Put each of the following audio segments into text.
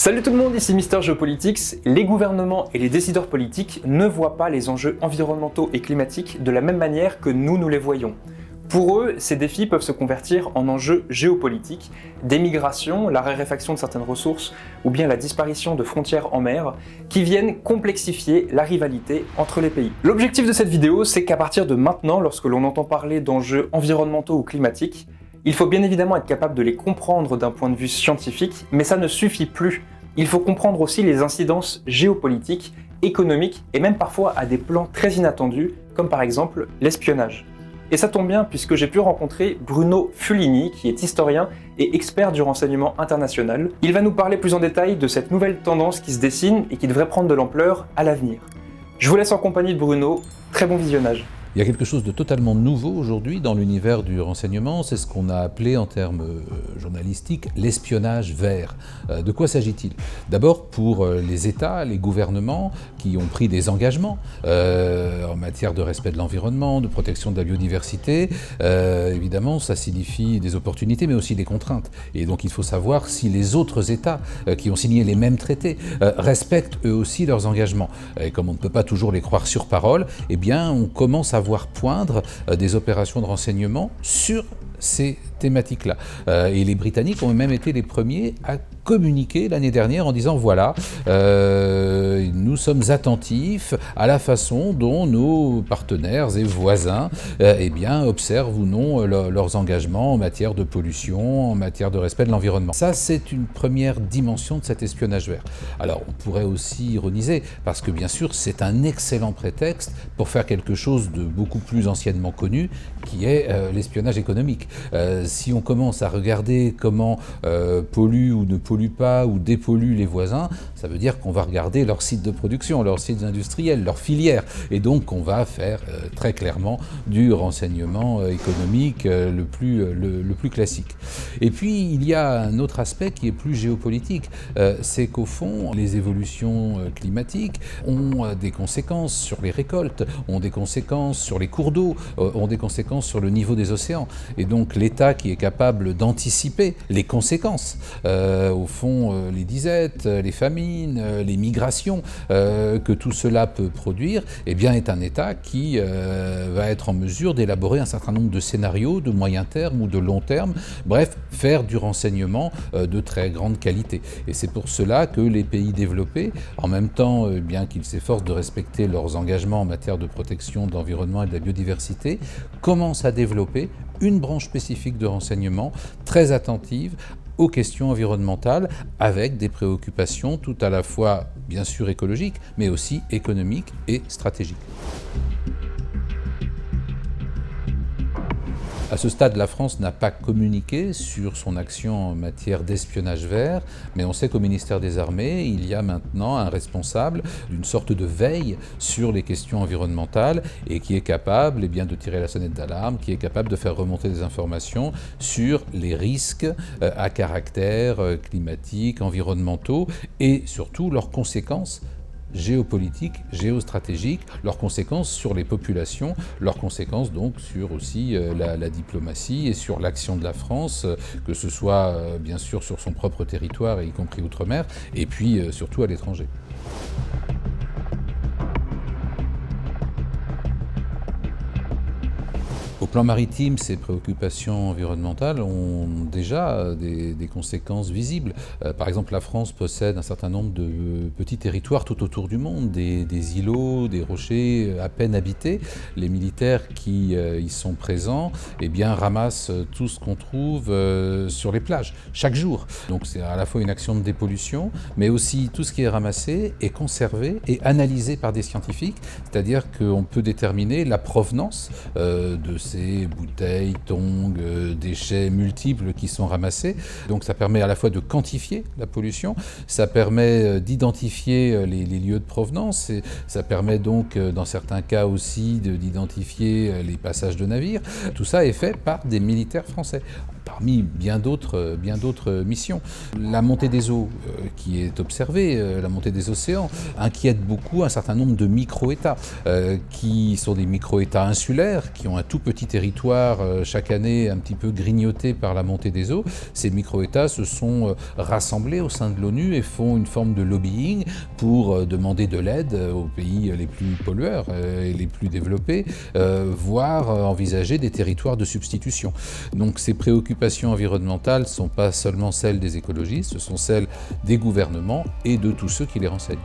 Salut tout le monde, ici Mister Geopolitics. Les gouvernements et les décideurs politiques ne voient pas les enjeux environnementaux et climatiques de la même manière que nous les voyons. Pour eux, ces défis peuvent se convertir en enjeux géopolitiques, des migrations, la raréfaction de certaines ressources ou bien la disparition de frontières en mer, qui viennent complexifier la rivalité entre les pays. L'objectif de cette vidéo, c'est qu'à partir de maintenant, lorsque l'on entend parler d'enjeux environnementaux ou climatiques, il faut bien évidemment être capable de les comprendre d'un point de vue scientifique, mais ça ne suffit plus. Il faut comprendre aussi les incidences géopolitiques, économiques et même parfois à des plans très inattendus, comme par exemple l'espionnage. Et ça tombe bien puisque j'ai pu rencontrer Bruno Fulini, qui est historien et expert du renseignement international. Il va nous parler plus en détail de cette nouvelle tendance qui se dessine et qui devrait prendre de l'ampleur à l'avenir. Je vous laisse en compagnie de Bruno, très bon visionnage. Il y a quelque chose de totalement nouveau aujourd'hui dans l'univers du renseignement, c'est ce qu'on a appelé en termes journalistiques l'espionnage vert. De quoi s'agit-il? D'abord pour les États, les gouvernements qui ont pris des engagements en matière de respect de l'environnement, de protection de la biodiversité, évidemment ça signifie des opportunités mais aussi des contraintes. Et donc il faut savoir si les autres États qui ont signé les mêmes traités respectent eux aussi leurs engagements. Et comme on ne peut pas toujours les croire sur parole, eh bien on commence à voir poindre des opérations de renseignement sur ces thématiques-là. Et les Britanniques ont même été les premiers à communiquer l'année dernière en disant voilà, nous sommes attentifs à la façon dont nos partenaires et voisins eh bien, observent ou non leurs engagements en matière de pollution, en matière de respect de l'environnement. Ça, c'est une première dimension de cet espionnage vert. Alors, on pourrait aussi ironiser, parce que bien sûr, c'est un excellent prétexte pour faire quelque chose de beaucoup plus anciennement connu, qui est l'espionnage économique. Si on commence à regarder comment polluent ou ne polluent pas ou dépolluent les voisins, ça veut dire qu'on va regarder leurs sites de production, leurs sites industriels, leurs filières. Et donc, on va faire très clairement du renseignement économique le plus classique. Et puis, il y a un autre aspect qui est plus géopolitique. C'est qu'au fond, les évolutions climatiques ont des conséquences sur les récoltes, ont des conséquences sur les cours d'eau, ont des conséquences sur le niveau des océans. Et donc, l'État qui est capable d'anticiper les conséquences, au fond, les disettes, les famines, les migrations que tout cela peut produire, eh bien, est un État qui va être en mesure d'élaborer un certain nombre de scénarios de moyen terme ou de long terme, bref, faire du renseignement de très grande qualité. Et c'est pour cela que les pays développés, en même temps, bien qu'ils s'efforcent de respecter leurs engagements en matière de protection de l'environnement et de la biodiversité, commencent à développer une branche spécifique de renseignement très attentive aux questions environnementales, avec des préoccupations tout à la fois, bien sûr, écologiques, mais aussi économiques et stratégiques. À ce stade, la France n'a pas communiqué sur son action en matière d'espionnage vert, mais on sait qu'au ministère des Armées, il y a maintenant un responsable d'une sorte de veille sur les questions environnementales et qui est capable de tirer la sonnette d'alarme, qui est capable de faire remonter des informations sur les risques à caractère climatique, environnementaux et surtout leurs conséquences géopolitiques, géostratégiques, leurs conséquences sur les populations, leurs conséquences donc sur aussi la diplomatie et sur l'action de la France, que ce soit bien sûr sur son propre territoire, y compris outre-mer, et puis surtout à l'étranger. Au plan maritime, ces préoccupations environnementales ont déjà des conséquences visibles. Par exemple, la France possède un certain nombre de petits territoires tout autour du monde, des îlots, des rochers à peine habités. Les militaires qui y sont présents eh bien, ramassent tout ce qu'on trouve sur les plages, chaque jour. Donc c'est à la fois une action de dépollution, mais aussi tout ce qui est ramassé est conservé et analysé par des scientifiques, c'est-à-dire qu'on peut déterminer la provenance de ces bouteilles, tongs, déchets multiples qui sont ramassés. Donc ça permet à la fois de quantifier la pollution, ça permet d'identifier les lieux de provenance, et ça permet donc dans certains cas aussi d'identifier les passages de navires. Tout ça est fait par des militaires français. parmi bien d'autres missions. La montée des eaux qui est observée, la montée des océans, inquiète beaucoup un certain nombre de micro-États, qui sont des micro-États insulaires, qui ont un tout petit territoire chaque année un petit peu grignoté par la montée des eaux. Ces micro-États se sont rassemblés au sein de l'ONU et font une forme de lobbying pour demander de l'aide aux pays les plus pollueurs et les plus développés, voire envisager des territoires de substitution. Donc ces préoccupations environnementales ne sont pas seulement celles des écologistes, ce sont celles des gouvernements et de tous ceux qui les renseignent.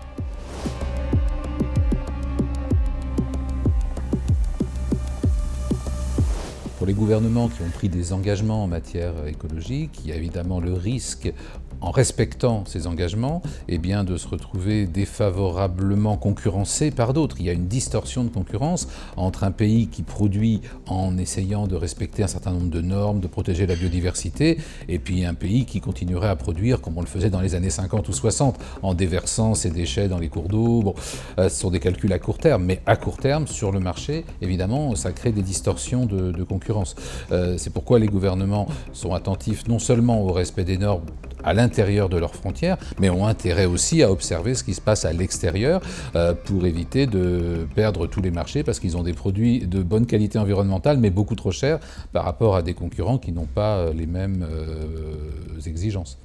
Pour les gouvernements qui ont pris des engagements en matière écologique, il y a évidemment le risque, en respectant ces engagements, de se retrouver défavorablement concurrencé par d'autres. Il y a une distorsion de concurrence entre un pays qui produit en essayant de respecter un certain nombre de normes, de protéger la biodiversité, et puis un pays qui continuerait à produire comme on le faisait dans les années 50 ou 60, en déversant ses déchets dans les cours d'eau. Ce sont des calculs à court terme, mais à court terme, sur le marché, évidemment, ça crée des distorsions de concurrence. C'est pourquoi les gouvernements sont attentifs non seulement au respect des normes à l'intérieur de leurs frontières, mais ont intérêt aussi à observer ce qui se passe à l'extérieur pour éviter de perdre tous les marchés parce qu'ils ont des produits de bonne qualité environnementale mais beaucoup trop chers par rapport à des concurrents qui n'ont pas les mêmes exigences.